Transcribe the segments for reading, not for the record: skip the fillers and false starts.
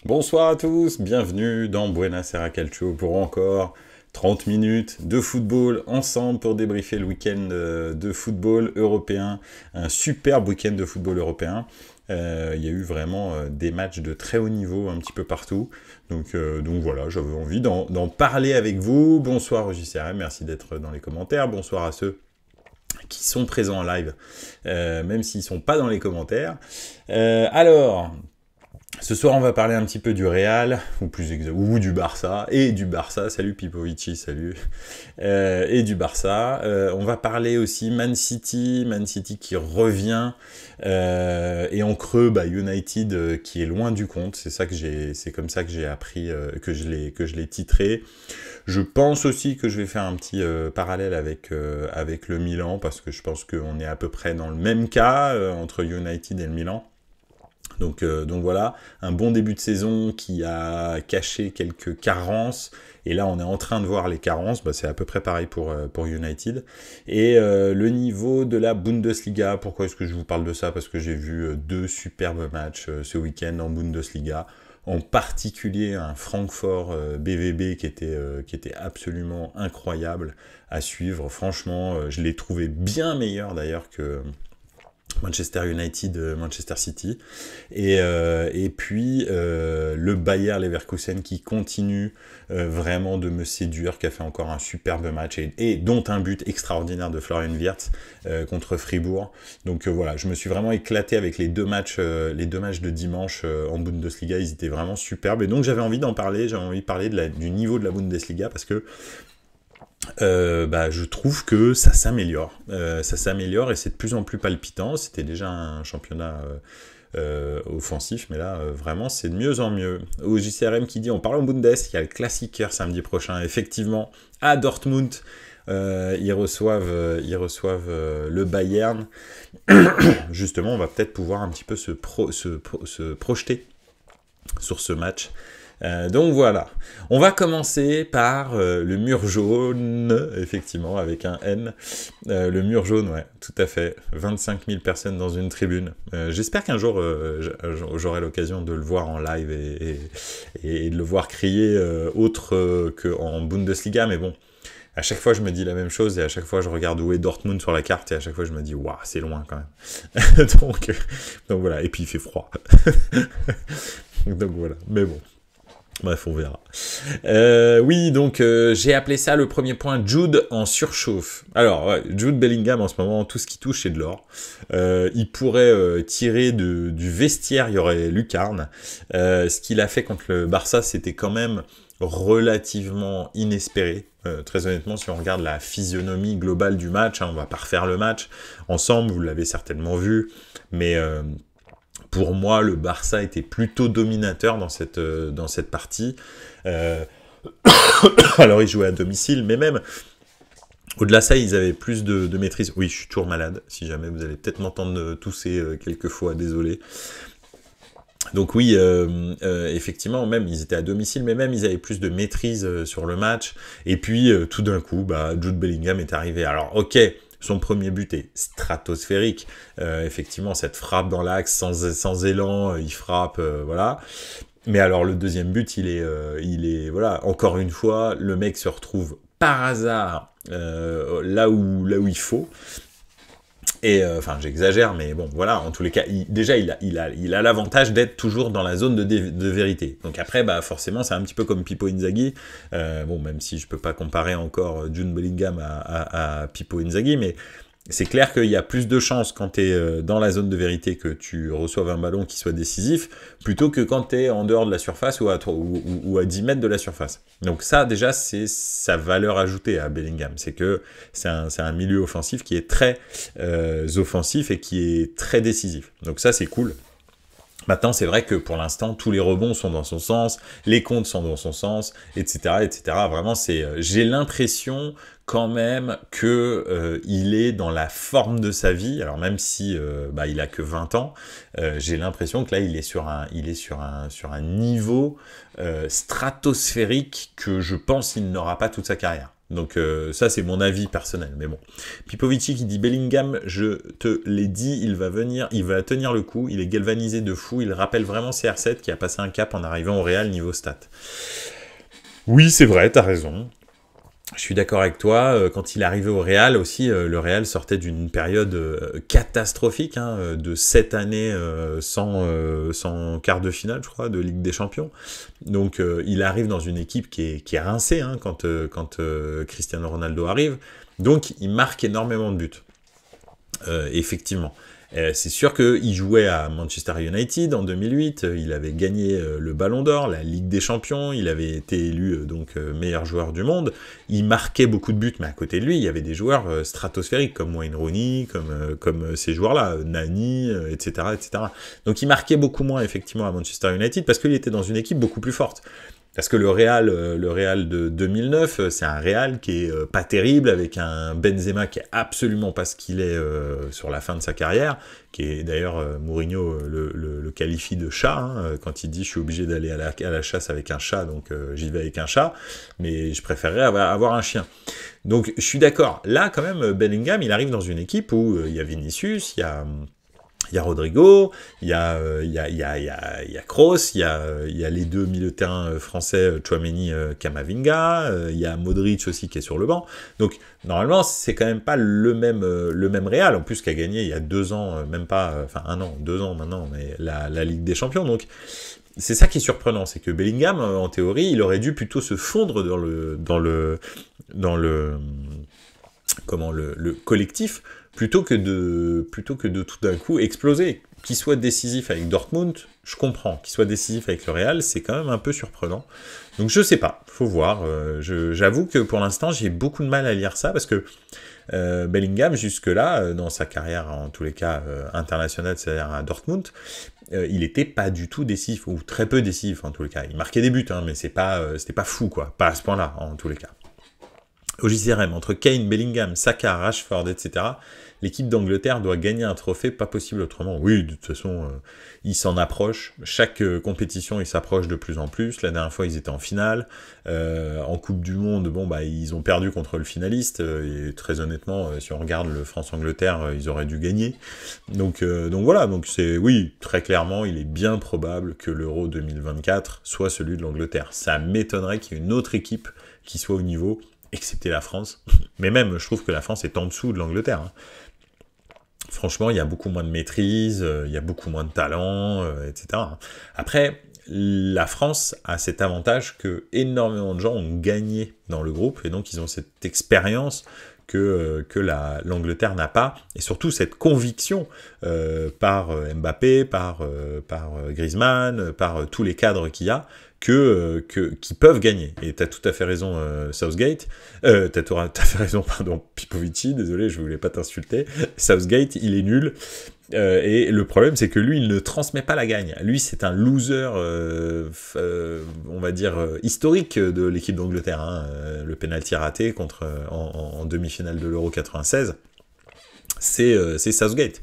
Bonsoir à tous, bienvenue dans Buonasera Calcio pour encore 30 minutes de football ensemble pour débriefer le week-end de football européen, un superbe week-end de football européen. Il y a eu vraiment des matchs de très haut niveau un petit peu partout. Donc voilà, j'avais envie d'en parler avec vous. Bonsoir au JCRM, merci d'être dans les commentaires. Bonsoir à ceux qui sont présents en live, même s'ils ne sont pas dans les commentaires. Ce soir, on va parler un petit peu du Real, ou du Barça, et du Barça. Salut Pipovici, salut. Et du Barça. On va parler aussi Man City qui revient, et en creux, United qui est loin du compte. C'est comme ça que j'ai appris, que je l'ai titré. Je pense aussi que je vais faire un petit parallèle avec le Milan, parce que je pense qu'on est à peu près dans le même cas entre United et le Milan. Donc voilà, un bon début de saison qui a caché quelques carences, et là on est en train de voir les carences, c'est à peu près pareil pour United. Et le niveau de la Bundesliga, pourquoi est-ce que je vous parle de ça? Parce que j'ai vu deux superbes matchs ce week-end en Bundesliga, en particulier un Francfort BVB qui était absolument incroyable à suivre. Franchement, je l'ai trouvé bien meilleur d'ailleurs que Manchester United, Manchester City, et puis le Bayer Leverkusen qui continue vraiment de me séduire, qui a fait encore un superbe match, et dont un but extraordinaire de Florian Wirtz contre Fribourg. Donc voilà, je me suis vraiment éclaté avec les deux matchs de dimanche en Bundesliga, ils étaient vraiment superbes, et donc j'avais envie d'en parler, du niveau de la Bundesliga, parce que je trouve que ça s'améliore, et c'est de plus en plus palpitant. C'était déjà un championnat offensif, mais là vraiment c'est de mieux en mieux. Au JCRM qui dit, on parle en Bundes, il y a le Klassiker samedi prochain, effectivement, à Dortmund. Ils reçoivent le Bayern. Justement, on va peut-être pouvoir un petit peu se projeter sur ce match. Donc voilà, on va commencer par le mur jaune, effectivement, avec un N. Le mur jaune, ouais, tout à fait. 25 000 personnes dans une tribune. J'espère qu'un jour, j'aurai l'occasion de le voir en live et de le voir crier autre qu'en Bundesliga, mais bon. À chaque fois, je me dis la même chose, et à chaque fois, je regarde où est Dortmund sur la carte, et à chaque fois, je me dis, waouh, c'est loin quand même. donc voilà, et puis il fait froid. Donc voilà, mais bon. Bref, on verra. J'ai appelé ça le premier point, Jude en surchauffe. Alors, ouais, Jude Bellingham, en ce moment, tout ce qui touche, c'est de l'or. Il pourrait tirer du vestiaire, il y aurait lucarne. Ce qu'il a fait contre le Barça, c'était quand même relativement inespéré. Très honnêtement, si on regarde la physionomie globale du match, on va pas refaire le match ensemble, vous l'avez certainement vu, mais pour moi, le Barça était plutôt dominateur dans cette partie. Alors, ils jouaient à domicile, mais même au-delà de ça, ils avaient plus de maîtrise. Oui, je suis toujours malade, si jamais vous allez peut-être m'entendre tousser quelques fois, désolé. Donc oui, effectivement, même ils étaient à domicile, mais même ils avaient plus de maîtrise sur le match. Et puis, tout d'un coup, Jude Bellingham est arrivé. Alors, ok, son premier but est stratosphérique. Effectivement, cette frappe dans l'axe, sans élan, il frappe, voilà. Mais alors, le deuxième but, il est, voilà, encore une fois, le mec se retrouve par hasard là où il faut. Et enfin, j'exagère, mais bon, voilà, en tous les cas, il a l'avantage d'être toujours dans la zone de vérité. Donc après, forcément, c'est un petit peu comme Pippo Inzaghi. Même si je peux pas comparer encore Jude Bellingham à Pippo Inzaghi, mais c'est clair qu'il y a plus de chances quand tu es dans la zone de vérité que tu reçoives un ballon qui soit décisif, plutôt que quand tu es en dehors de la surface ou à 10 mètres de la surface. Donc ça, déjà, c'est sa valeur ajoutée à Bellingham. C'est que c'est un milieu offensif qui est très offensif et qui est très décisif. Donc ça, c'est cool. Maintenant, c'est vrai que pour l'instant, tous les rebonds sont dans son sens, les comptes sont dans son sens, etc., etc. Vraiment, j'ai l'impression quand même que il est dans la forme de sa vie. Alors même si il a que 20 ans, j'ai l'impression que là, il est sur un niveau stratosphérique que je pense qu'il n'aura pas toute sa carrière. Donc ça, c'est mon avis personnel, mais bon. Pipovici qui dit Bellingham, je te l'ai dit, il va venir, il va tenir le coup, il est galvanisé de fou, il rappelle vraiment CR7 qui a passé un cap en arrivant au Real niveau stat. Oui, c'est vrai, t'as raison. Je suis d'accord avec toi, quand il est arrivé au Real aussi, le Real sortait d'une période catastrophique, hein, de 7 années sans quart de finale, je crois, de Ligue des Champions. Donc il arrive dans une équipe qui est rincée hein, quand Cristiano Ronaldo arrive. Donc il marque énormément de buts, effectivement. C'est sûr qu'il jouait à Manchester United en 2008, il avait gagné le Ballon d'Or, la Ligue des Champions, il avait été élu meilleur joueur du monde, il marquait beaucoup de buts, mais à côté de lui, il y avait des joueurs stratosphériques comme Wayne Rooney, comme ces joueurs-là, Nani, etc., etc. Donc il marquait beaucoup moins effectivement à Manchester United parce qu'il était dans une équipe beaucoup plus forte. Parce que le Real de 2009, c'est un Real qui est pas terrible, avec un Benzema qui est absolument pas ce qu'il est sur la fin de sa carrière, qui est d'ailleurs Mourinho le qualifie de chat, hein, quand il dit je suis obligé d'aller à la chasse avec un chat, donc j'y vais avec un chat, mais je préférerais avoir un chien. Donc je suis d'accord. Là quand même, Bellingham, il arrive dans une équipe où il y a Vinicius, il y a Rodrigo, il y a Kroos, il y a les deux milieux de terrain français, Tchouaméni, Camavinga, il y a Modric aussi qui est sur le banc. Donc normalement c'est quand même pas le même Real, en plus qui a gagné il y a 2 ans, même pas, enfin 1 an, 2 ans maintenant, mais la Ligue des Champions. Donc c'est ça qui est surprenant, c'est que Bellingham, en théorie, il aurait dû plutôt se fondre dans le collectif, plutôt que de tout d'un coup exploser. Qu'il soit décisif avec Dortmund, je comprends. Qu'il soit décisif avec le Real, c'est quand même un peu surprenant. Donc je sais pas, faut voir. J'avoue que pour l'instant, j'ai beaucoup de mal à lire ça, parce que Bellingham, jusque-là, dans sa carrière, en tous les cas internationale, c'est-à-dire à Dortmund, il n'était pas du tout décisif, ou très peu décisif en tous les cas. Il marquait des buts, hein, mais c'était pas fou, quoi. Pas à ce point-là, en tous les cas. Au JCRM, entre Kane, Bellingham, Saka, Rashford, etc., l'équipe d'Angleterre doit gagner un trophée, pas possible autrement. Oui, de toute façon, ils s'en approchent. Chaque compétition, ils s'approchent de plus en plus. La dernière fois, ils étaient en finale. En Coupe du Monde, bon, bah, ils ont perdu contre le finaliste. Et très honnêtement, si on regarde le France-Angleterre, ils auraient dû gagner. Donc voilà, donc oui, très clairement, il est bien probable que l'Euro 2024 soit celui de l'Angleterre. Ça m'étonnerait qu'il y ait une autre équipe qui soit au niveau, excepté la France. Mais même, je trouve que la France est en dessous de l'Angleterre. Hein. Franchement, il y a beaucoup moins de maîtrise, il y a beaucoup moins de talent, etc. Après, la France a cet avantage que énormément de gens ont gagné dans le groupe, et donc ils ont cette expérience que l'Angleterre n'a pas, et surtout cette conviction par Mbappé, par Griezmann, par tous les cadres qu'il y a, qui peuvent gagner. Et t'as tout à fait raison, Southgate. T'as tout à fait raison, pardon, Pipovici, désolé, je voulais pas t'insulter. Southgate, il est nul. Et le problème, c'est que lui, il ne transmet pas la gagne. Lui, c'est un loser, on va dire, historique de l'équipe d'Angleterre. Hein. Le penalty raté en demi-finale de l'Euro 96. C'est Southgate.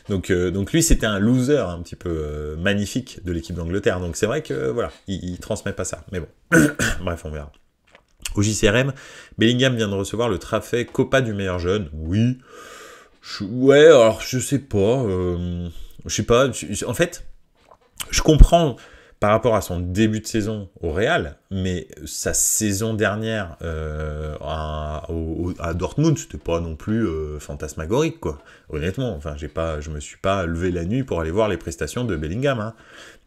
Donc lui, c'était un loser un petit peu magnifique de l'équipe d'Angleterre. Donc c'est vrai que, voilà, il transmet pas ça. Mais bon, bref, on verra. Au JCRM, Bellingham vient de recevoir le trophée Copa du meilleur jeune. Oui. Ouais, alors, je sais pas. En fait, je comprends par rapport à son début de saison au Real, mais sa saison dernière à Dortmund, c'était pas non plus fantasmagorique, quoi. Honnêtement, enfin, je me suis pas levé la nuit pour aller voir les prestations de Bellingham, hein.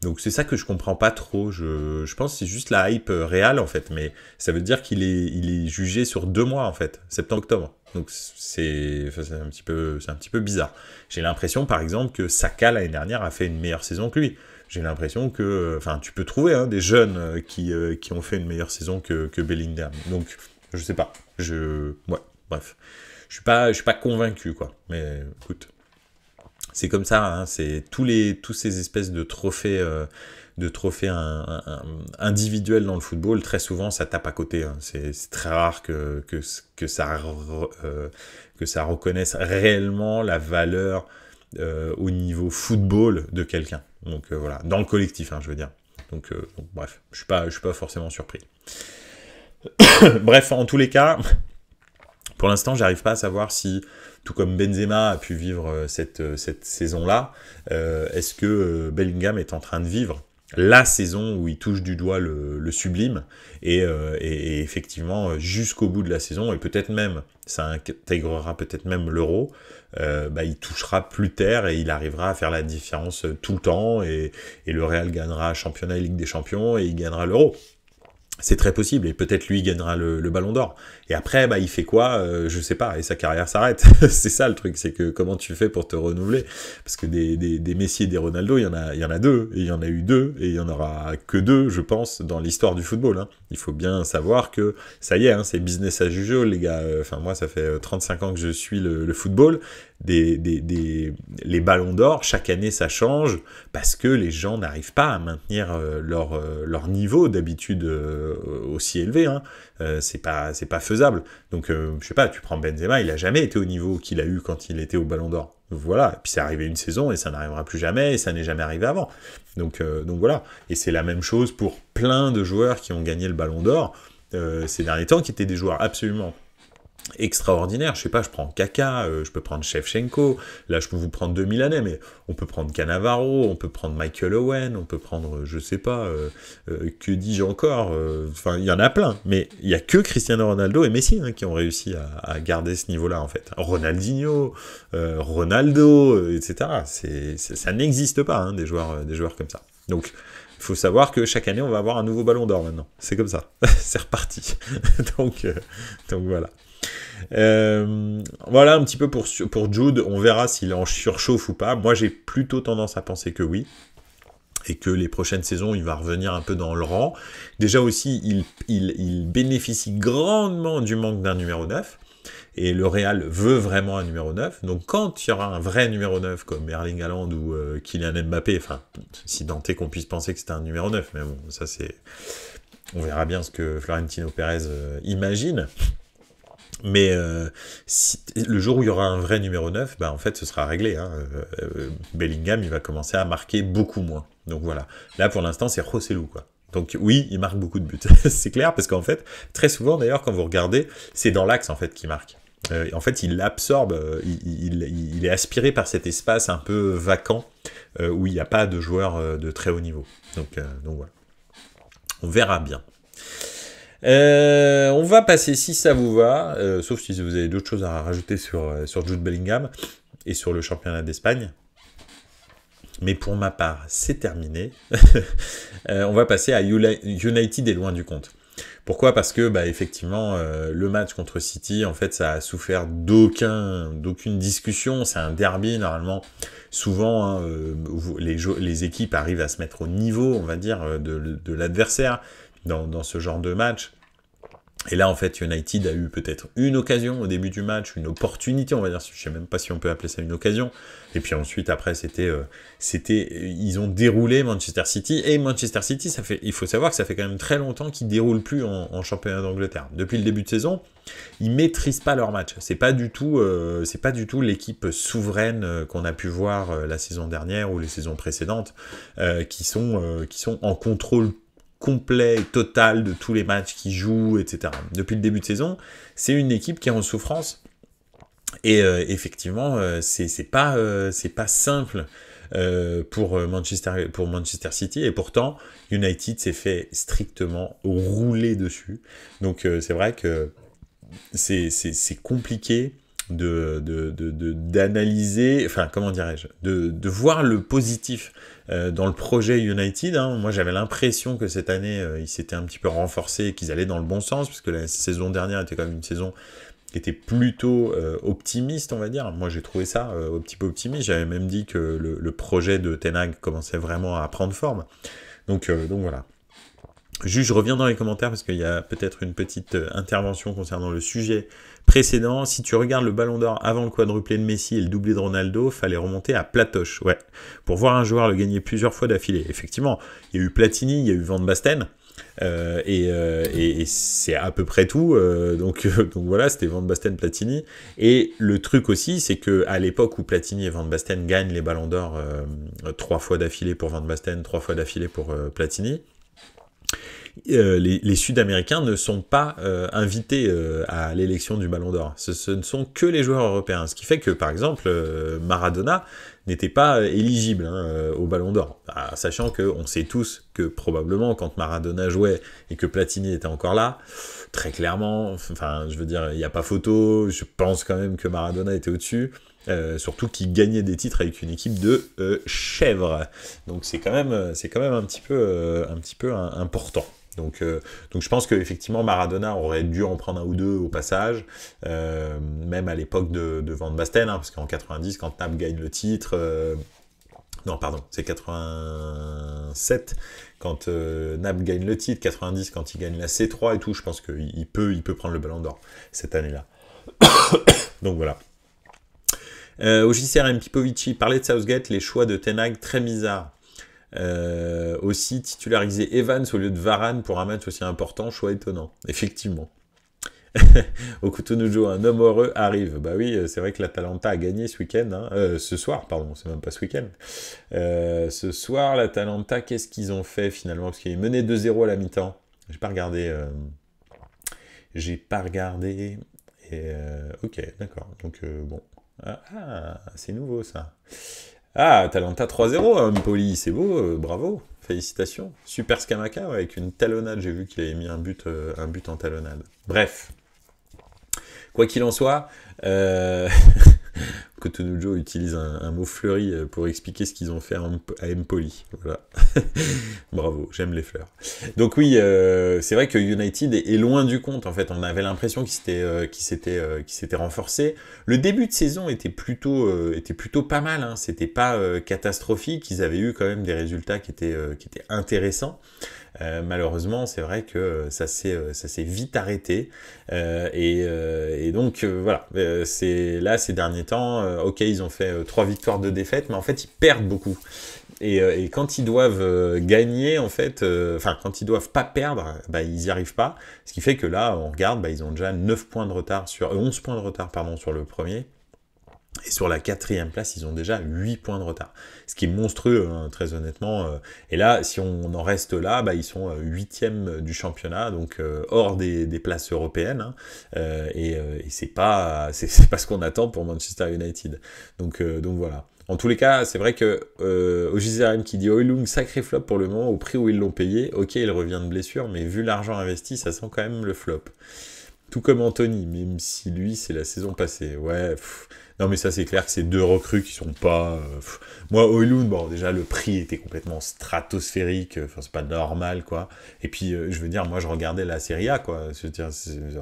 Donc c'est ça que je comprends pas trop. Je pense que c'est juste la hype Real, en fait, mais ça veut dire qu'il est jugé sur 2 mois, en fait, septembre-octobre. Donc c'est un petit peu bizarre. J'ai l'impression, par exemple, que Saka l'année dernière a fait une meilleure saison que lui. J'ai l'impression que, enfin, tu peux trouver des jeunes qui ont fait une meilleure saison que Bellingham. Donc, je sais pas. Ouais, bref. Je suis pas convaincu, quoi. Mais écoute, c'est comme ça. Hein, c'est tous ces espèces de trophées individuels dans le football. Très souvent, ça tape à côté. Hein. C'est très rare que ça reconnaisse réellement la valeur au niveau football de quelqu'un. Donc voilà, dans le collectif, hein, je veux dire. Donc bref, je suis pas forcément surpris. Bref, en tous les cas, Pour l'instant, j'arrive pas à savoir si, tout comme Benzema a pu vivre cette saison-là, est-ce que Bellingham est en train de vivre la saison où il touche du doigt le sublime, et effectivement, jusqu'au bout de la saison, et peut-être même, ça intégrera peut-être même l'Euro, il touchera plus terre, et il arrivera à faire la différence tout le temps, et le Real gagnera championnat et Ligue des Champions, et il gagnera l'Euro. C'est très possible, et peut-être lui gagnera le Ballon d'Or. Et après, il fait quoi, je sais pas, et sa carrière s'arrête. C'est ça le truc, c'est que comment tu fais pour te renouveler? Parce que des Messi et des Ronaldo, il y en a deux, et il y en a eu deux, et il y en aura que deux, je pense, dans l'histoire du football. Hein. Il faut bien savoir que ça y est, hein, c'est business as usual, les gars. Enfin, moi, ça fait 35 ans que je suis le football. Les ballons d'or, chaque année ça change parce que les gens n'arrivent pas à maintenir leur niveau d'habitude aussi élevé. Hein. C'est pas faisable. Donc je sais pas, tu prends Benzema, il a jamais été au niveau qu'il a eu quand il était au ballon d'or. Voilà, et puis c'est arrivé une saison et ça n'arrivera plus jamais et ça n'est jamais arrivé avant. Donc voilà, et c'est la même chose pour plein de joueurs qui ont gagné le ballon d'or ces derniers temps, qui étaient des joueurs absolument extraordinaire. Je sais pas, je prends Kaka, je peux prendre Shevchenko, là je peux vous prendre 2000 années, mais on peut prendre Cannavaro, on peut prendre Michael Owen, on peut prendre, je sais pas, que dis-je encore, enfin il y en a plein, mais il y a que Cristiano Ronaldo et Messi hein, qui ont réussi à garder ce niveau-là en fait. Ronaldinho, Ronaldo, etc. Ça n'existe pas hein, des joueurs comme ça. Donc il faut savoir que chaque année on va avoir un nouveau ballon d'or maintenant. C'est comme ça, c'est reparti. donc voilà. Voilà un petit peu pour Jude, on verra s'il en surchauffe ou pas. Moi j'ai plutôt tendance à penser que oui, et que les prochaines saisons il va revenir un peu dans le rang. Déjà aussi il bénéficie grandement du manque d'un numéro 9, et le Real veut vraiment un numéro 9, donc quand il y aura un vrai numéro 9 comme Erling Haaland ou Kylian Mbappé, enfin si tant est qu'on puisse penser que c'est un numéro 9, mais bon ça c'est... On verra bien ce que Florentino Pérez imagine. Mais si, le jour où il y aura un vrai numéro 9, en fait, ce sera réglé. Hein. Bellingham, il va commencer à marquer beaucoup moins. Donc voilà. Là, pour l'instant, c'est Rossellou, quoi. Donc oui, il marque beaucoup de buts. C'est clair, parce qu'en fait, très souvent, d'ailleurs, quand vous regardez, c'est dans l'axe, en fait, qu'il marque. En fait, il l'absorbe, il est aspiré par cet espace un peu vacant, où il n'y a pas de joueurs de très haut niveau. Donc voilà. On verra bien. On va passer, si ça vous va, sauf si vous avez d'autres choses à rajouter sur Jude Bellingham et sur le championnat d'Espagne. Mais pour ma part, c'est terminé. On va passer à United est loin du compte. Pourquoi ? Parce que, effectivement, le match contre City, en fait, ça a souffert d'aucune discussion. C'est un derby, normalement. Souvent, hein, les équipes arrivent à se mettre au niveau, on va dire, de l'adversaire dans ce genre de match. Et là, en fait, United a eu peut-être une occasion au début du match, une opportunité, on va dire, je sais même pas si on peut appeler ça une occasion. Et puis ensuite, après, ils ont déroulé Manchester City. Et Manchester City, il faut savoir que ça fait quand même très longtemps qu'ils déroulent plus en championnat d'Angleterre. Depuis le début de saison, ils maîtrisent pas leur match. C'est pas du tout l'équipe souveraine qu'on a pu voir la saison dernière ou les saisons précédentes, qui sont en contrôle complet et total de tous les matchs qu'ils jouent, etc. Depuis le début de saison, c'est une équipe qui est en souffrance. Et effectivement, c'est pas simple pour Manchester City. Et pourtant, United s'est fait strictement rouler dessus. Donc c'est vrai que c'est compliqué d'analyser, enfin comment dirais-je, de voir le positif dans le projet United. Hein. Moi j'avais l'impression que cette année ils s'étaient un petit peu renforcés et qu'ils allaient dans le bon sens, parce que la saison dernière était quand même une saison qui était plutôt optimiste, on va dire. Moi j'ai trouvé ça un petit peu optimiste, j'avais même dit que le projet de Ten Hag commençait vraiment à prendre forme. Donc voilà. Juste, je reviens dans les commentaires parce qu'il y a peut-être une petite intervention concernant le sujet précédent. Si tu regardes le Ballon d'Or avant le quadruplé de Messi et le doublé de Ronaldo, fallait remonter à Platoche. Ouais, pour voir un joueur le gagner plusieurs fois d'affilée. Effectivement, il y a eu Platini, il y a eu Van Basten, et c'est à peu près tout. Donc voilà, c'était Van Basten, Platini. Et le truc aussi, c'est que à l'époque où Platini et Van Basten gagnent les Ballons d'Or 3 fois d'affilée pour Van Basten, 3 fois d'affilée pour Platini, les Sud-Américains ne sont pas invités à l'élection du Ballon d'Or. Ce ne sont que les joueurs européens. Ce qui fait que, par exemple, Maradona n'était pas éligible au Ballon d'Or. Sachant qu'on sait tous que probablement, quand Maradona jouait et que Platini était encore là, très clairement, enfin, je veux dire, il n'y a pas photo, je pense quand même que Maradona était au-dessus. Surtout qu'il gagnait des titres avec une équipe de chèvres. Donc c'est quand même un petit peu important. Donc je pense qu'effectivement Maradona aurait dû en prendre un ou deux au passage, même à l'époque de Van Basten, parce qu'en 90, quand Naples gagne le titre, non pardon, c'est 87, quand Naples gagne le titre, 90 quand il gagne la C3 et tout, je pense qu'il peut prendre le Ballon d'Or cette année-là. Donc voilà. Au JCRM Pipovici parlait de Southgate, les choix de Ten Hag très bizarres. Aussi titulariser Evans au lieu de Varane pour un match aussi important, choix étonnant. Effectivement. Okutunujo, un homme heureux arrive. Bah oui, c'est vrai que l'Atalanta a gagné ce week-end, ce soir, pardon, c'est même pas ce week-end. Ce soir, l'Atalanta, qu'est-ce qu'ils ont fait finalement? Parce qu'ils menaient 2-0 à la mi-temps. J'ai pas regardé. Et, ok, d'accord. Donc bon. C'est nouveau ça. Atalanta 3-0, Empoli, c'est beau, bravo, félicitations. Super Scamacca, avec une talonnade, j'ai vu qu'il avait mis un but en talonnade. Bref, quoi qu'il en soit, Cotonujo utilise un mot fleuri pour expliquer ce qu'ils ont fait à Empoli. Voilà. Bravo, j'aime les fleurs. Donc oui, c'est vrai que United est loin du compte. En fait, on avait l'impression qu'il s'était renforcé. Le début de saison était plutôt pas mal. C'était pas catastrophique. Ils avaient eu quand même des résultats qui étaient intéressants. Malheureusement, c'est vrai que ça s'est vite arrêté. Et donc voilà. Ces derniers temps, ok, ils ont fait 3 victoires, 2 défaites, mais en fait, ils perdent beaucoup. Et quand ils doivent gagner, en fait, quand ils doivent pas perdre, ils y arrivent pas. Ce qui fait que là, on regarde, ils ont déjà 11 points de retard sur le premier. Et sur la 4e place, ils ont déjà 8 points de retard. Ce qui est monstrueux, très honnêtement. Et là, si on en reste là, ils sont 8e du championnat, donc hors des places européennes. Et c'est pas ce qu'on attend pour Manchester United. Donc voilà. En tous les cas, c'est vrai que au JZRM qui dit Højlund, sacré flop pour le moment, au prix où ils l'ont payé. Ok, il revient de blessure, mais vu l'argent investi, ça sent quand même le flop. Tout comme Anthony, même si lui, c'est la saison passée. Ouais, non mais ça c'est clair que c'est 2 recrues qui sont pas... Moi, Højlund, bon déjà le prix était complètement stratosphérique, c'est pas normal quoi. Et puis je veux dire, moi je regardais la Serie A quoi. Je veux dire,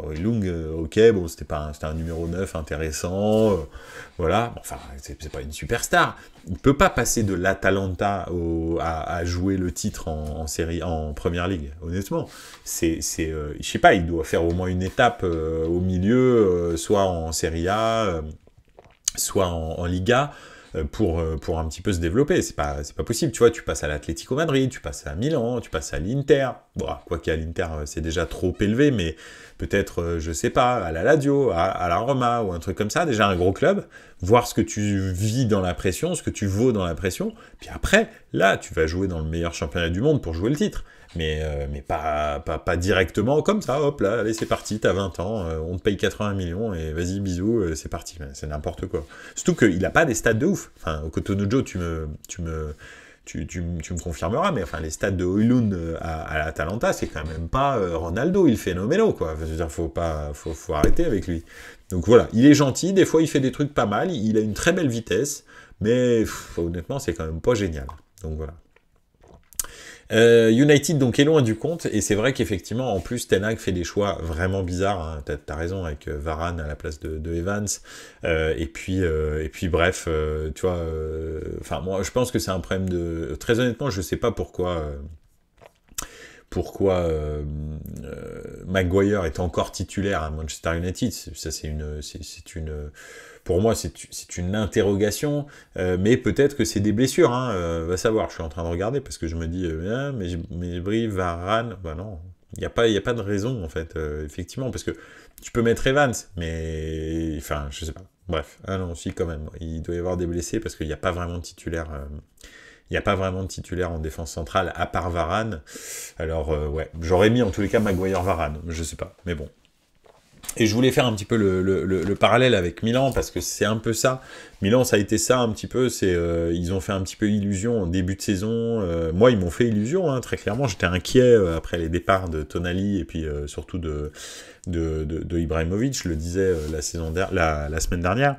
Højlund, ok, bon c'était un numéro 9 intéressant, voilà. C'est pas une superstar. Il peut pas passer de l'Atalanta à jouer le titre en Première Ligue, honnêtement. Je sais pas, il doit faire au moins une étape au milieu, soit en Serie A, soit en Liga, pour un petit peu se développer. C'est pas possible, tu vois, tu passes à l'Atlético Madrid, tu passes à Milan, tu passes à l'Inter. Bon, quoi qu'à l'Inter, c'est déjà trop élevé, mais peut-être, je sais pas, à la Lazio, à la Roma, ou un truc comme ça, déjà un gros club, voir ce que tu vis dans la pression, ce que tu vaux dans la pression, puis après, là, tu vas jouer dans le meilleur championnat du monde pour jouer le titre. Mais pas directement comme ça, hop là, allez c'est parti, t'as 20 ans, on te paye 80 millions et vas-y bisous, c'est parti, c'est n'importe quoi. Surtout qu'il a pas des stats de ouf. Enfin, au Cotonujo, tu me confirmeras, mais enfin les stats de Højlund à l'Atalanta, c'est quand même pas Ronaldo, il phénoménal quoi. Je veux dire, faut arrêter avec lui. Donc voilà, il est gentil, des fois il fait des trucs pas mal, il a une très belle vitesse, mais honnêtement c'est quand même pas génial. Donc voilà. United donc est loin du compte, et c'est vrai qu'effectivement en plus Ten Hag fait des choix vraiment bizarres, t'as raison, avec Varane à la place de Evans, et puis bref, tu vois, moi je pense que c'est un problème de... Très honnêtement, je sais pas pourquoi Maguire est encore titulaire à Manchester United. Ça pour moi, c'est une interrogation, mais peut-être que c'est des blessures, va savoir. Je suis en train de regarder parce que je me dis, mais Brie, Varane, non, il n'y a pas de raison en fait, effectivement, parce que tu peux mettre Evans, mais je sais pas. Bref, non, si quand même, il doit y avoir des blessés parce qu'il n'y a pas vraiment de titulaire. il n'y a pas vraiment de titulaire en défense centrale, à part Varane. Alors, ouais, j'aurais mis en tous les cas Maguire-Varane, je sais pas, mais bon. Et je voulais faire un petit peu le parallèle avec Milan, parce que c'est un peu ça. Milan, ça a été ça un petit peu, ils ont fait un petit peu illusion en début de saison. Moi, ils m'ont fait illusion, hein, très clairement. J'étais inquiet après les départs de Tonali, et puis surtout de Ibrahimovic, je le disais la semaine dernière.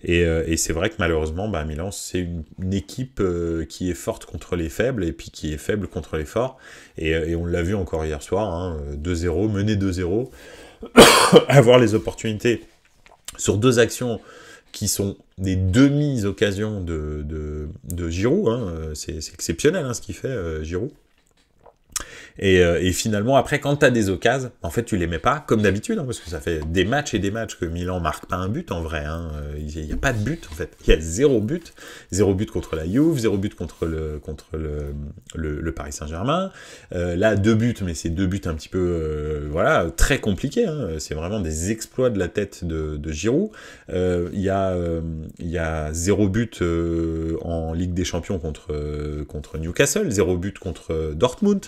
Et c'est vrai que malheureusement, Milan, c'est une équipe qui est forte contre les faibles, et puis qui est faible contre les forts. Et on l'a vu encore hier soir, hein, 2-0, mené 2-0. Avoir les opportunités sur deux actions qui sont des demi-occasions de Giroud, hein, c'est exceptionnel hein, ce qu'il fait Giroud. Et finalement, après, quand tu as des occasions, en fait, tu les mets pas, comme d'habitude, hein, parce que ça fait des matchs et des matchs que Milan marque pas un but, en vrai. Hein. Il n'y a pas de but, en fait. Il y a 0 but. 0 but contre la Juve, 0 but contre le Paris Saint-Germain. Là, 2 buts, mais c'est 2 buts un petit peu, voilà, très compliqués. Hein. C'est vraiment des exploits de la tête de Giroud. Il y a 0 but en Ligue des Champions contre Newcastle, 0 but contre Dortmund.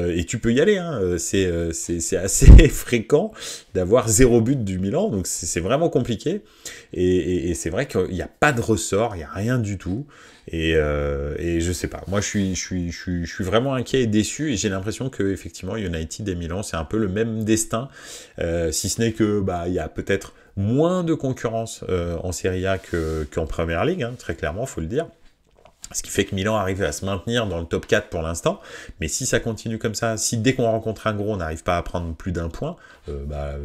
Et tu peux y aller, hein. C'est assez fréquent d'avoir 0 but du Milan, donc c'est vraiment compliqué. Et c'est vrai qu'il n'y a pas de ressort, il n'y a rien du tout. Et je sais pas, moi je suis vraiment inquiet et déçu, et j'ai l'impression que effectivement United et Milan c'est un peu le même destin, si ce n'est que il y a peut-être moins de concurrence en Serie A qu'en Premier League, hein, très clairement, faut le dire. Ce qui fait que Milan arrive à se maintenir dans le top 4 pour l'instant. Mais si ça continue comme ça, si dès qu'on rencontre un gros, on n'arrive pas à prendre plus d'1 point,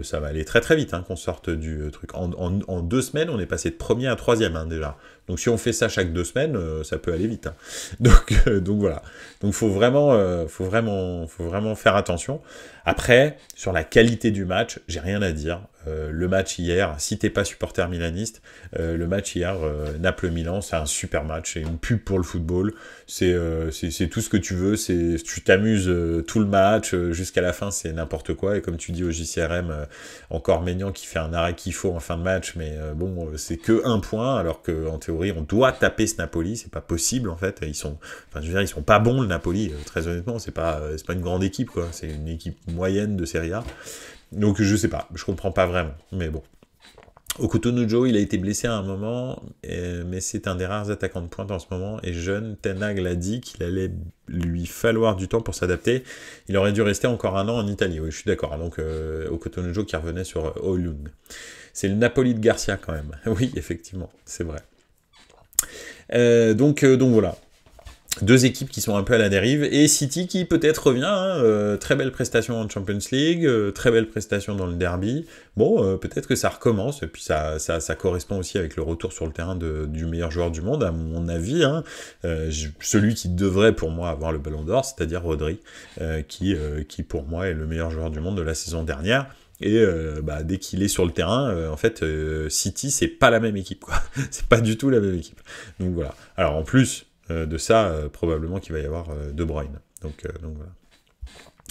ça va aller très très vite, hein, qu'on sorte du truc. En 2 semaines, on est passé de premier à 3e hein, déjà. Donc si on fait ça chaque 2 semaines, ça peut aller vite. Hein. Donc voilà. Donc faut vraiment faire attention. Après, sur la qualité du match, j'ai rien à dire. Le match hier, si t'es pas supporter milaniste, le match hier, Naples-Milan, c'est un super match, c'est une pub pour le football, c'est tout ce que tu veux, tu t'amuses tout le match, jusqu'à la fin c'est n'importe quoi, et comme tu dis au JCRM, encore Maignan qui fait un arrêt qu'il faut en fin de match, mais c'est que 1 point, alors qu'en théorie on doit taper ce Napoli, c'est pas possible en fait, ils sont pas bons le Napoli, très honnêtement, c'est pas une grande équipe quoi, c'est une équipe moyenne de Serie A. Donc je sais pas, je comprends pas vraiment, mais bon. Okutonujo, il a été blessé à un moment, mais c'est un des rares attaquants de pointe en ce moment, et jeune, Ten Hag l'a dit qu'il allait lui falloir du temps pour s'adapter. Il aurait dû rester encore 1 an en Italie, oui, je suis d'accord. Donc Okutonujo qui revenait sur Oilun. C'est le Napoli de Garcia quand même. Oui, effectivement, c'est vrai. Donc voilà. 2 équipes qui sont un peu à la dérive, et City qui peut-être revient, hein, très belle prestation en Champions League, très belle prestation dans le derby, bon, peut-être que ça recommence, et puis ça correspond aussi avec le retour sur le terrain du meilleur joueur du monde, à mon avis, hein, celui qui devrait pour moi avoir le Ballon d'Or, c'est-à-dire Rodri, qui pour moi est le meilleur joueur du monde de la saison dernière. Et dès qu'il est sur le terrain, en fait, City, c'est pas la même équipe, quoi. C'est pas du tout la même équipe. Donc voilà. Alors en plus de ça, probablement qu'il va y avoir De Bruyne. Donc voilà.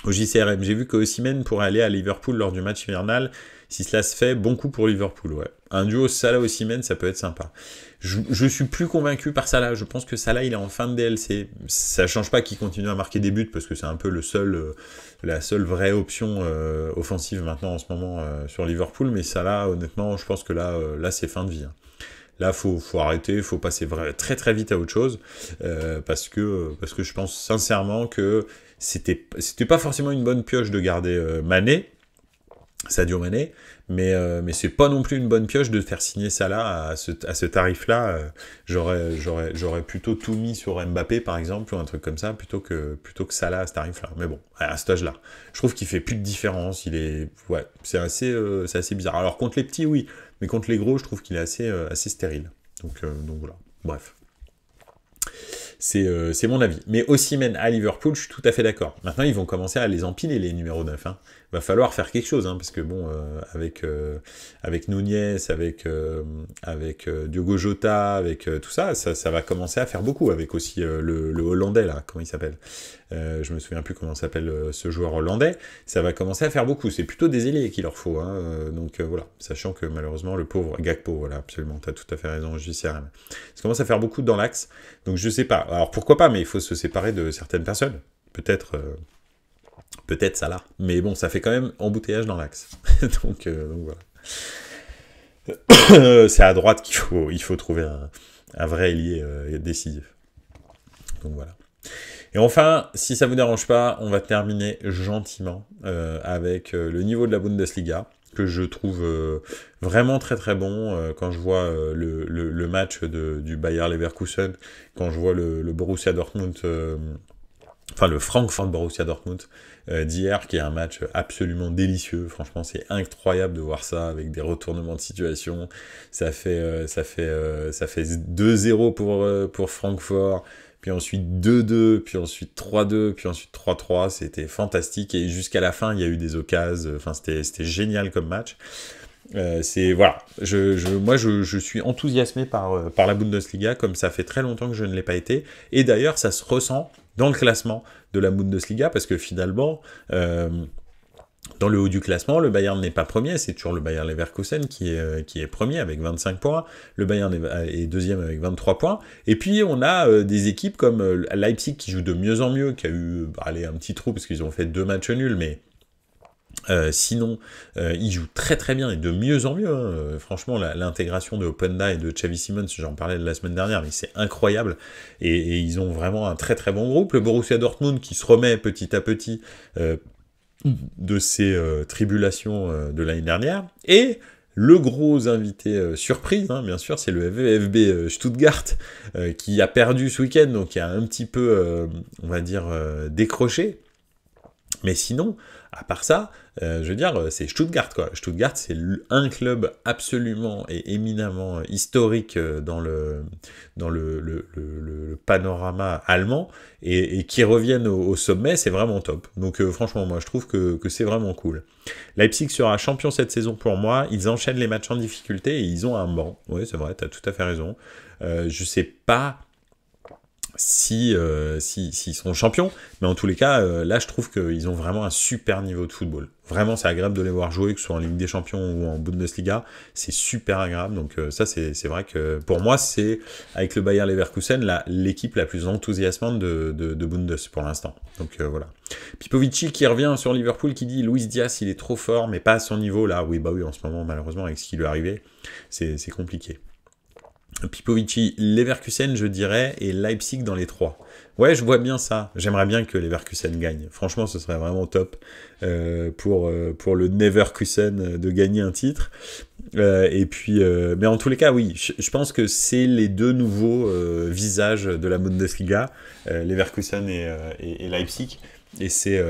Au JCRM, j'ai vu que Osimhen pourrait aller à Liverpool lors du match hivernal. Si cela se fait, bon coup pour Liverpool, ouais. Un duo Salah-Osimhen, ça peut être sympa. Je suis plus convaincu par Salah. Je pense que Salah, il est en fin de DLC. Ça change pas qu'il continue à marquer des buts, parce que c'est un peu la seule vraie option offensive maintenant en ce moment sur Liverpool. Mais Salah, honnêtement, je pense que là c'est fin de vie. Hein. Là, faut arrêter, faut passer très très vite à autre chose, parce que je pense sincèrement que c'était pas forcément une bonne pioche de garder Mané, Sadio Mané, mais c'est pas non plus une bonne pioche de faire signer Salah à ce tarif-là. J'aurais plutôt tout mis sur Mbappé par exemple, ou un truc comme ça, plutôt que Salah à ce tarif-là. Mais bon, à cet âge-là, je trouve qu'il fait plus de différence. C'est assez bizarre. Alors contre les petits, oui. Mais contre les gros, je trouve qu'il est assez stérile. Donc voilà, bref. C'est mon avis. Mais Osimhen à Liverpool, je suis tout à fait d'accord. Maintenant, ils vont commencer à les empiler, les numéros 9. Hein. Va falloir faire quelque chose, hein, parce que bon, avec Nunez, avec Diogo Jota, avec tout ça, ça va commencer à faire beaucoup, avec aussi le Hollandais, là, comment il s'appelle, je me souviens plus comment s'appelle ce joueur hollandais, ça va commencer à faire beaucoup, c'est plutôt des ailiers qu'il leur faut, hein, donc voilà, sachant que malheureusement le pauvre Gakpo, voilà, absolument, t'as tout à fait raison, JCRM. Ça commence à faire beaucoup dans l'axe, donc je sais pas, alors pourquoi pas, mais il faut se séparer de certaines personnes. Peut-être ça là. Mais bon, ça fait quand même embouteillage dans l'axe. donc voilà. C'est à droite qu'il faut trouver un vrai ailier décisif. Donc voilà. Et enfin, si ça vous dérange pas, on va terminer gentiment avec le niveau de la Bundesliga, que je trouve vraiment très très bon quand je vois le match du Bayer Leverkusen, quand je vois le Borussia Dortmund, enfin le Francfort Borussia Dortmund d'hier, qui est un match absolument délicieux. Franchement, c'est incroyable de voir ça avec des retournements de situation. Ça fait 2-0 pour Francfort, puis ensuite 2-2, puis ensuite 3-2, puis ensuite 3-3. C'était fantastique, et jusqu'à la fin, il y a eu des occasions. Enfin, c'était génial comme match. Voilà. Moi, je suis enthousiasmé par la Bundesliga, comme ça fait très longtemps que je ne l'ai pas été. Et d'ailleurs, ça se ressent dans le classement de la Bundesliga, parce que finalement, dans le haut du classement, le Bayern n'est pas premier, c'est toujours le Bayer Leverkusen qui est premier avec 25 points, le Bayern est deuxième avec 23 points, et puis on a des équipes comme Leipzig qui joue de mieux en mieux, qui a eu un petit trou parce qu'ils ont fait 2 matchs nuls, mais sinon, ils jouent très très bien et de mieux en mieux. Hein. Franchement, l'intégration de Openda et de Xavi Simons, j'en parlais la semaine dernière, mais c'est incroyable. Et ils ont vraiment un très très bon groupe. Le Borussia Dortmund qui se remet petit à petit de ses tribulations de l'année dernière. Et le gros invité surprise, hein, bien sûr, c'est le VfB Stuttgart qui a perdu ce week-end, donc qui a un petit peu, on va dire, décroché. Mais sinon, à part ça, je veux dire, c'est Stuttgart, quoi. Stuttgart, c'est un club absolument et éminemment historique dans le panorama allemand, et qui reviennent au sommet, c'est vraiment top. Donc franchement, moi, je trouve que c'est vraiment cool. Leipzig sera champion cette saison pour moi. Ils enchaînent les matchs en difficulté et ils ont un banc. Oui, c'est vrai, t'as tout à fait raison. Je sais pas s'ils seront champions, mais en tous les cas, là je trouve qu'ils ont vraiment un super niveau de football. Vraiment, c'est agréable de les voir jouer, que ce soit en Ligue des Champions ou en Bundesliga, c'est super agréable. Donc ça, c'est vrai que pour moi, c'est avec le Bayer Leverkusen l'équipe la plus enthousiasmante de Bundes pour l'instant. Donc voilà. Pipovici qui revient sur Liverpool, qui dit Luis Diaz, il est trop fort, mais pas à son niveau là. Oui, en ce moment, malheureusement, avec ce qui lui est arrivé, c'est compliqué. Pipovici, Leverkusen, je dirais, et Leipzig dans les 3. Ouais, je vois bien ça. J'aimerais bien que Leverkusen gagne. Franchement, ce serait vraiment top pour le Neverkusen de gagner un titre. Et puis, mais en tous les cas, oui, je pense que c'est les deux nouveaux visages de la Bundesliga, Leverkusen et Leipzig. Et c'est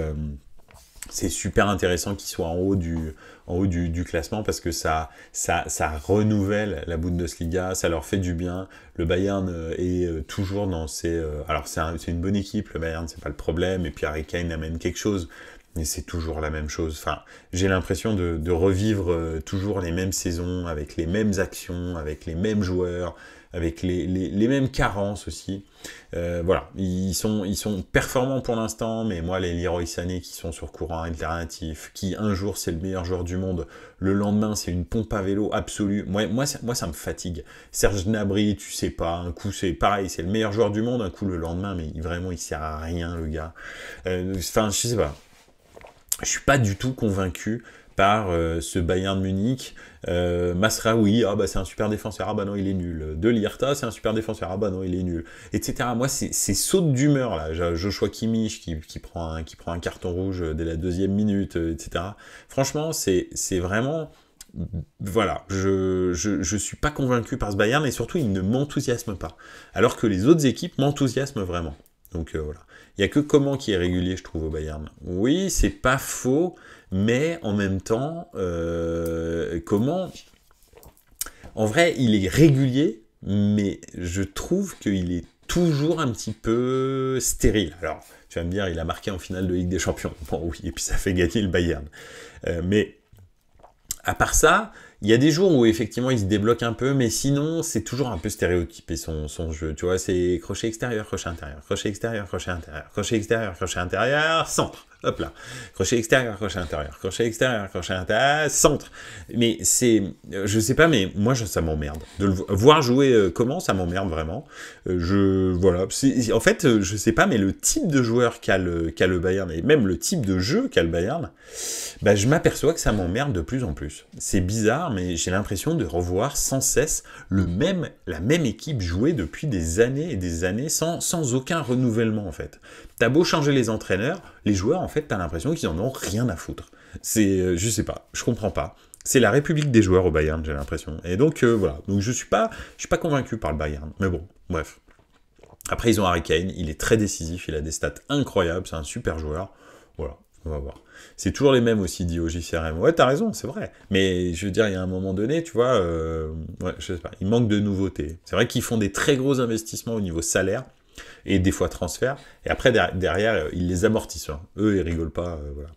super intéressant qu'ils soient en haut du classement, parce que ça renouvelle la Bundesliga, ça leur fait du bien. Le Bayern est toujours dans ses... alors c'est une bonne équipe, le Bayern, c'est pas le problème, et puis Harry Kane amène quelque chose, mais c'est toujours la même chose. Enfin, j'ai l'impression de revivre toujours les mêmes saisons, avec les mêmes actions, avec les mêmes joueurs, avec les mêmes carences aussi. Voilà, ils sont performants pour l'instant, mais moi, les Leroy Sané qui sont sur courant alternatif, qui un jour c'est le meilleur joueur du monde, le lendemain c'est une pompe à vélo absolue, moi ça me fatigue. Serge Gnabry, tu sais pas, un coup c'est pareil, c'est le meilleur joueur du monde, un coup le lendemain, mais vraiment il sert à rien, le gars. Enfin, je sais pas. Je suis pas du tout convaincu par ce Bayern Munich. Masraoui, ah bah c'est un super défenseur, ah bah non il est nul. De Lierta, c'est un super défenseur, ah bah non il est nul, etc. Moi c'est saute d'humeur là. Joshua Kimmich qui prend un carton rouge dès la 2e minute, etc. Franchement c'est vraiment... Voilà, je suis pas convaincu par ce Bayern, et surtout il ne m'enthousiasme pas. Alors que les autres équipes m'enthousiasment vraiment. Donc voilà. Il n'y a que Coman qui est régulier, je trouve, au Bayern. Oui, c'est pas faux, mais en même temps, Coman, en vrai, il est régulier, mais je trouve qu'il est toujours un petit peu stérile. Alors, tu vas me dire, il a marqué en finale de Ligue des Champions. Bon, oui, et puis ça fait gagner le Bayern. Mais à part ça, il y a des jours où effectivement il se débloque un peu, mais sinon c'est toujours un peu stéréotypé son jeu. Tu vois, c'est crochet extérieur, crochet intérieur, crochet extérieur, crochet intérieur, crochet extérieur, crochet intérieur, centre. Hop là. Crochet extérieur, crochet intérieur, crochet extérieur, crochet intérieur, centre. Mais c'est, je sais pas, mais moi ça m'emmerde. De le voir jouer comment, ça m'emmerde vraiment. Voilà. En fait, je sais pas, mais le type de joueur qu'a le Bayern, et même le type de jeu qu'a le Bayern, bah, je m'aperçois que ça m'emmerde de plus en plus. C'est bizarre, mais j'ai l'impression de revoir sans cesse la même équipe jouer depuis des années et des années sans aucun renouvellement en fait. T'as beau changer les entraîneurs, les joueurs en fait t'as l'impression qu'ils en ont rien à foutre. C'est, je sais pas, je comprends pas. C'est la république des joueurs au Bayern, j'ai l'impression. Et donc voilà, donc je suis pas convaincu par le Bayern. Mais bon, bref. Après ils ont Harry Kane, il est très décisif, il a des stats incroyables, c'est un super joueur. Voilà, on va voir. C'est toujours les mêmes aussi, dit au JCRM. Ouais, t'as raison, c'est vrai. Mais je veux dire, il y a un moment donné, tu vois, ouais, je sais pas, il manque de nouveautés. C'est vrai qu'ils font des très gros investissements au niveau salaire, et des fois transfert, et après, derrière, ils les amortissent. Hein. Eux, ils rigolent pas, voilà.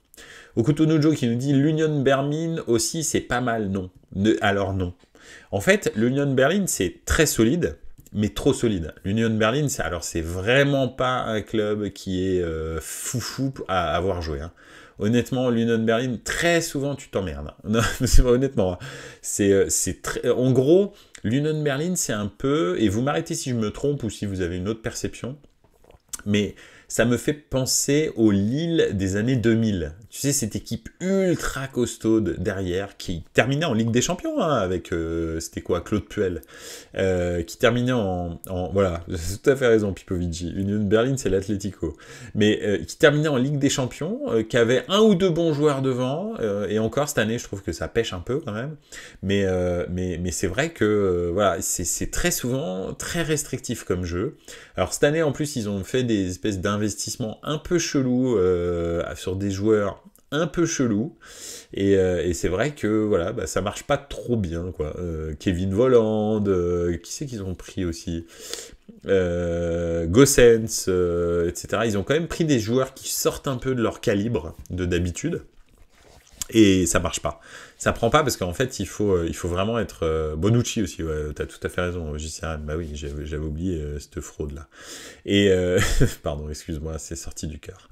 Okutonojo qui nous dit, l'Union Berlin aussi, c'est pas mal, non. Alors non. En fait, l'Union Berlin, c'est très solide, mais trop solide. L'Union Berlin, c'est vraiment pas un club qui est foufou à avoir joué. Hein. Honnêtement, l'Union Berlin, très souvent, tu t'emmerdes. Non, honnêtement, c'est très... En gros, l'Union Berlin, c'est un peu... Et vous m'arrêtez si je me trompe ou si vous avez une autre perception, mais ça me fait penser au Lille des années 2000. Tu sais, cette équipe ultra costaude derrière, qui terminait en Ligue des Champions, hein, avec, c'était quoi, Claude Puel, qui terminait voilà, c'est tout à fait raison, Pipovici. Union Berlin, c'est l'Atlético. Mais qui terminait en Ligue des Champions, qui avait un ou deux bons joueurs devant, et encore, cette année, je trouve que ça pêche un peu, quand même. Mais c'est vrai que, voilà, c'est très souvent très restrictif comme jeu. Alors, cette année, en plus, ils ont fait des espèces d'investissements un peu chelous sur des joueurs un peu chelous, et c'est vrai que voilà, bah, ça marche pas trop bien, quoi. Kevin Volland, qui c'est qu'ils ont pris aussi, Gossens, etc. Ils ont quand même pris des joueurs qui sortent un peu de leur calibre de d'habitude, et ça marche pas. Ça prend pas parce qu'en fait, il faut vraiment être... Bonucci aussi, ouais, t'as tout à fait raison, JCRM, bah oui, j'avais oublié cette fraude-là. Et... pardon, excuse-moi, c'est sorti du cœur.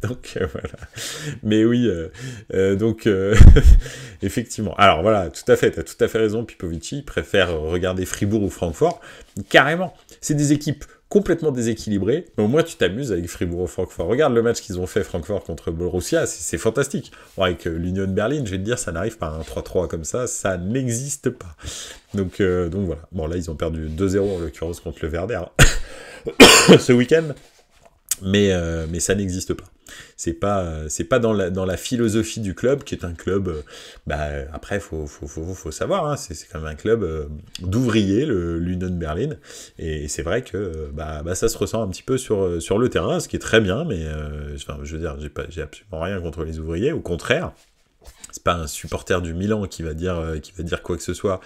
Donc, voilà. Mais oui, donc... effectivement. Alors, voilà, tout à fait, t'as tout à fait raison, Pipovici préfère regarder Fribourg ou Francfort. Carrément, c'est des équipes complètement déséquilibré, mais au moins tu t'amuses avec Fribourg ou Francfort. Regarde le match qu'ils ont fait Francfort contre Borussia, c'est fantastique. Bon, avec l'Union Berlin, je vais te dire, ça n'arrive pas, un 3-3 comme ça n'existe pas. Donc voilà. Bon, là, ils ont perdu 2-0 en l'occurrence contre le Werder ce week-end, mais ça n'existe pas. C'est pas dans la philosophie du club, qui est un club, après faut savoir, hein, c'est quand même un club d'ouvriers, l'Union Berlin, et c'est vrai que ça se ressent un petit peu sur le terrain, ce qui est très bien, mais je veux dire, j'ai absolument rien contre les ouvriers, au contraire. C'est pas un supporter du Milan qui va dire quoi que ce soit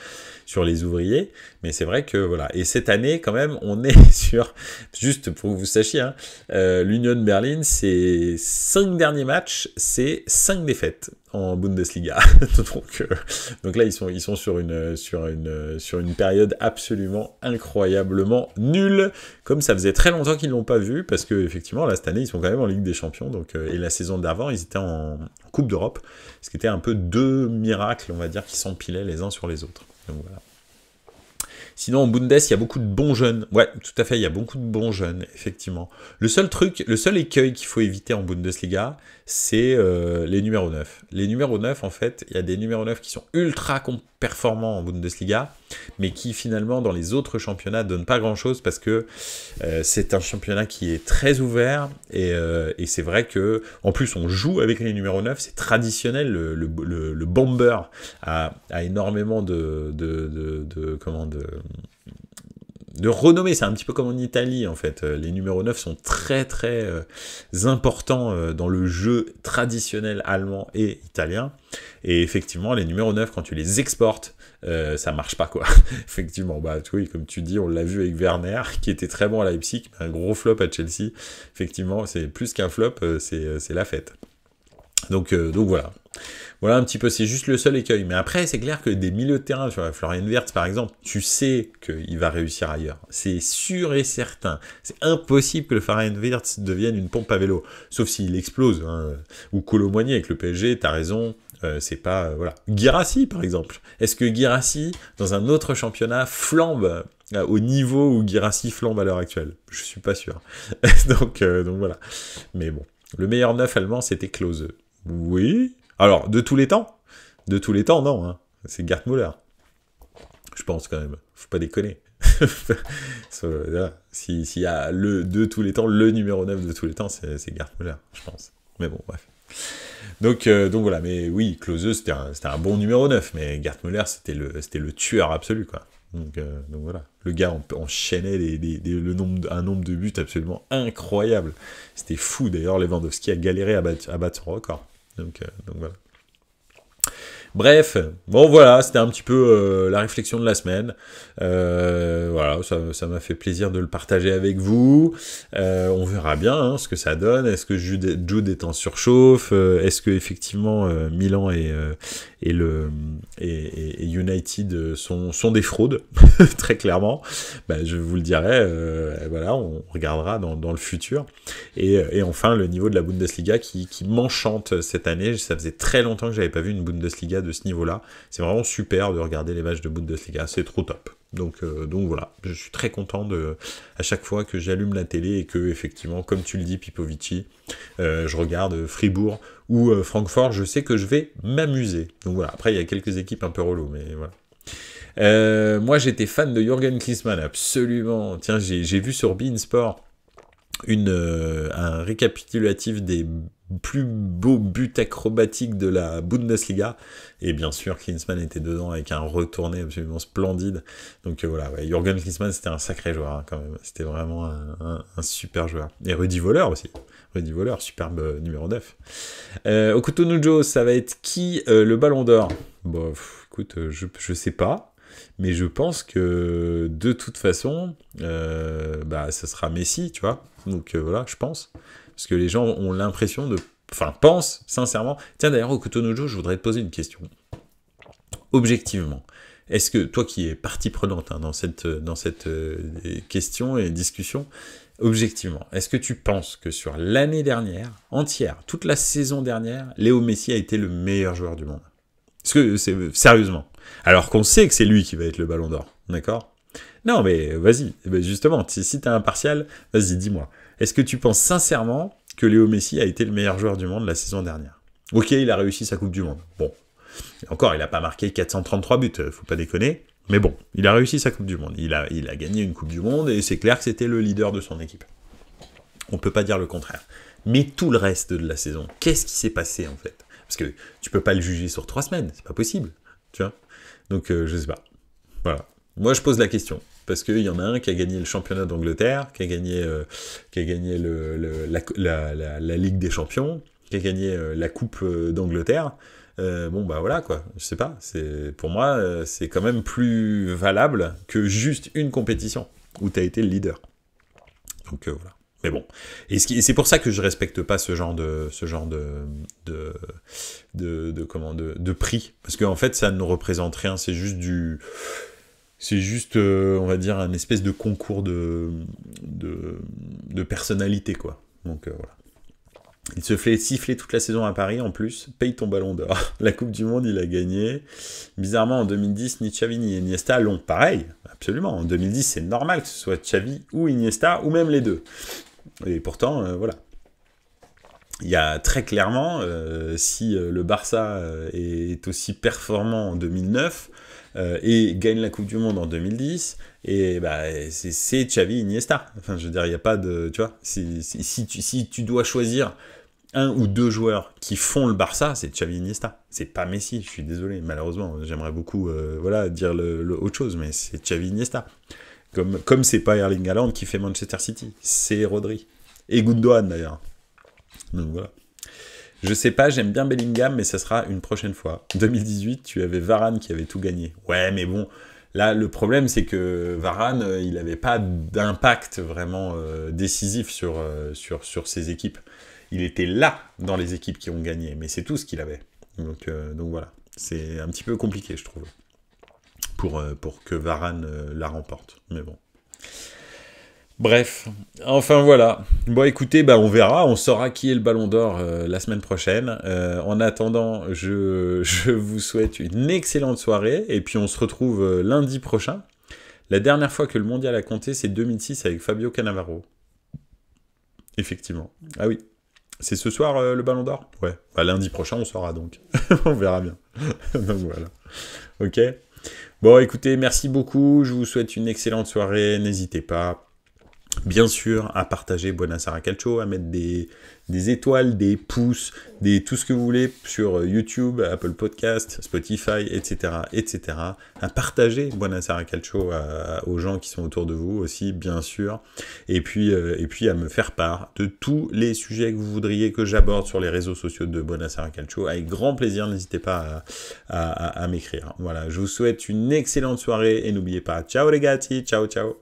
sur les ouvriers, mais c'est vrai que voilà. Et cette année, quand même, on est sur, juste pour que vous sachiez, hein, l'Union Berlin, c'est 5 derniers matchs, c'est 5 défaites en Bundesliga. donc là, ils sont sur une période absolument incroyablement nulle, comme ça faisait très longtemps qu'ils l'ont pas vu, parce que effectivement, là, cette année, ils sont quand même en Ligue des Champions, donc, et la saison d'avant, ils étaient en Coupe d'Europe, ce qui était un peu deux miracles, on va dire, qui s'empilaient les uns sur les autres. Donc voilà. Sinon, en Bundes, il y a beaucoup de bons jeunes. Ouais, tout à fait, il y a beaucoup de bons jeunes, effectivement. Le seul écueil qu'il faut éviter en Bundesliga, c'est les numéros 9. Les numéros 9, en fait, il y a des numéros 9 qui sont ultra performants en Bundesliga, mais qui, finalement, dans les autres championnats, donnent pas grand-chose, parce que c'est un championnat qui est très ouvert, et c'est vrai que, en plus, on joue avec les numéros 9, c'est traditionnel, le bomber a énormément de renommée, c'est un petit peu comme en Italie en fait, les numéros 9 sont très très importants dans le jeu traditionnel allemand et italien, et effectivement les numéros 9 quand tu les exportes, ça marche pas quoi. Effectivement, oui, comme tu dis, on l'a vu avec Werner, qui était très bon à Leipzig, un gros flop à Chelsea, effectivement c'est plus qu'un flop, c'est la fête. Donc voilà. Voilà un petit peu, c'est juste le seul écueil. Mais après, c'est clair que des milieux de terrain, tu vois, Florian Wirtz par exemple, tu sais qu'il va réussir ailleurs. C'est sûr et certain. C'est impossible que le Florian Wirtz devienne une pompe à vélo. Sauf s'il explose. Hein. Ou Kolo Muani avec le PSG, t'as raison. C'est pas... voilà. Guirassy, par exemple. Est-ce que Guirassy, dans un autre championnat, flambe au niveau où Guirassy flambe à l'heure actuelle? Je suis pas sûr. donc voilà. Mais bon. Le meilleur neuf allemand, c'était Klose. Oui. Alors, de tous les temps? De tous les temps, non. Hein. C'est Gerd Müller. Je pense quand même. Faut pas déconner. S'il y a de tous les temps, le numéro 9 de tous les temps, c'est Gerd Müller, je pense. Mais bon, bref. Donc voilà, mais oui, Klose, c'était un bon numéro 9, mais Gerd Müller, c'était le tueur absolu, quoi. Donc voilà. Le gars enchaînait un nombre de buts absolument incroyable. C'était fou, d'ailleurs, Lewandowski a galéré à battre son record. Donc voilà. Bref, bon voilà, c'était un petit peu la réflexion de la semaine. Voilà, ça m'a fait plaisir de le partager avec vous. On verra bien hein, ce que ça donne. Est-ce que Jude est en surchauffe? Est-ce que effectivement Milan et United sont des fraudes? Très clairement. Ben, je vous le dirai. Voilà, on regardera dans le futur. Et enfin, le niveau de la Bundesliga qui m'enchante cette année. Ça faisait très longtemps que j'avais pas vu une Bundesliga de ce niveau-là. C'est vraiment super de regarder les matchs de Bundesliga. C'est trop top. Donc voilà, je suis très content à chaque fois que j'allume la télé et que, effectivement, comme tu le dis, Pipovici, je regarde Fribourg ou Francfort, je sais que je vais m'amuser. Donc voilà, après, il y a quelques équipes un peu relou, mais voilà. Moi, j'étais fan de Jürgen Klinsmann, absolument. Tiens, j'ai vu sur beIN Sport un récapitulatif des plus beaux buts acrobatiques de la Bundesliga, et bien sûr Klinsmann était dedans avec un retourné absolument splendide. Donc voilà, ouais, Jürgen Klinsmann c'était un sacré joueur hein, quand même, c'était vraiment un super joueur. Et Rudi Völler aussi, Rudi Völler, superbe numéro 9. Okuto Nujo, ça va être qui le Ballon d'Or? Bon, écoute, je sais pas. Mais je pense que de toute façon, ça sera Messi, tu vois. Donc voilà, je pense. Parce que les gens ont l'impression pensent sincèrement. Tiens, d'ailleurs, au Cotonojo, je voudrais te poser une question. Objectivement, est-ce que, toi qui es partie prenante hein, dans cette question et discussion, objectivement, est-ce que tu penses que sur l'année dernière, entière, toute la saison dernière, Léo Messi a été le meilleur joueur du monde? Est-ce que c'est sérieusement? Alors qu'on sait que c'est lui qui va être le Ballon d'Or, d'accord? Non, mais vas-y, justement, si t'es impartial, vas-y, dis-moi. Est-ce que tu penses sincèrement que Léo Messi a été le meilleur joueur du monde la saison dernière? Ok, il a réussi sa Coupe du Monde. Bon, encore, il n'a pas marqué 433 buts, faut pas déconner. Mais bon, il a réussi sa Coupe du Monde. Il a gagné une Coupe du Monde et c'est clair que c'était le leader de son équipe. On peut pas dire le contraire. Mais tout le reste de la saison, qu'est-ce qui s'est passé en fait? Parce que tu peux pas le juger sur 3 semaines, c'est pas possible, tu vois. Donc je sais pas. Voilà. Moi je pose la question parce qu'il y en a un qui a gagné le championnat d'Angleterre, qui a gagné la Ligue des Champions, qui a gagné la Coupe d'Angleterre. Voilà quoi. Je sais pas. Pour moi c'est quand même plus valable que juste une compétition où tu as été le leader. Donc voilà. Mais bon, et c'est pour ça que je respecte pas ce genre de prix, parce qu'en fait ça ne représente rien, c'est juste on va dire un espèce de concours de personnalité quoi. Donc voilà. Il se fait siffler toute la saison à Paris en plus, paye ton Ballon d'Or. La Coupe du Monde il a gagné. Bizarrement en 2010 ni Xavi ni Iniesta l'ont, pareil, absolument. En 2010 c'est normal que ce soit Xavi ou Iniesta ou même les deux. Et pourtant, voilà. Il y a très clairement, si le Barça est aussi performant en 2009 et gagne la Coupe du Monde en 2010, et c'est Xavi Iniesta. Enfin, je veux dire, il n'y a pas de... Tu vois, si tu dois choisir un ou deux joueurs qui font le Barça, c'est Xavi Iniesta. C'est pas Messi, je suis désolé, malheureusement. J'aimerais beaucoup dire autre chose, mais c'est Xavi Iniesta. Comme c'est pas Erling Haaland qui fait Manchester City, c'est Rodri. Et Gundogan d'ailleurs. Donc voilà. Je sais pas, j'aime bien Bellingham, mais ça sera une prochaine fois. En 2018, tu avais Varane qui avait tout gagné. Ouais, mais bon, là, le problème, c'est que Varane, il n'avait pas d'impact vraiment décisif sur ses équipes. il était là dans les équipes qui ont gagné, mais c'est tout ce qu'il avait. Donc voilà, c'est un petit peu compliqué, je trouve, pour que Varane la remporte. Mais bon. Bref, enfin voilà. Bon écoutez, on verra, on saura qui est le Ballon d'Or la semaine prochaine. En attendant, je vous souhaite une excellente soirée, et puis on se retrouve lundi prochain. La dernière fois que le mondial a compté, c'est 2006 avec Fabio Cannavaro. Effectivement. Ah oui. C'est ce soir le Ballon d'Or? Ouais. Lundi prochain, on saura donc. On verra bien. Donc voilà. Ok. Bon, écoutez, merci beaucoup. Je vous souhaite une excellente soirée. N'hésitez pas, bien sûr, à partager Buonasera Calcio, à mettre des étoiles, des pouces, tout ce que vous voulez sur YouTube, Apple Podcast, Spotify, etc., etc. À partager Buonasera Calcio aux gens qui sont autour de vous aussi, bien sûr. Et puis à me faire part de tous les sujets que vous voudriez que j'aborde sur les réseaux sociaux de Buonasera Calcio. Avec grand plaisir, n'hésitez pas à m'écrire. Voilà, je vous souhaite une excellente soirée et n'oubliez pas, ciao les gars, ciao ciao.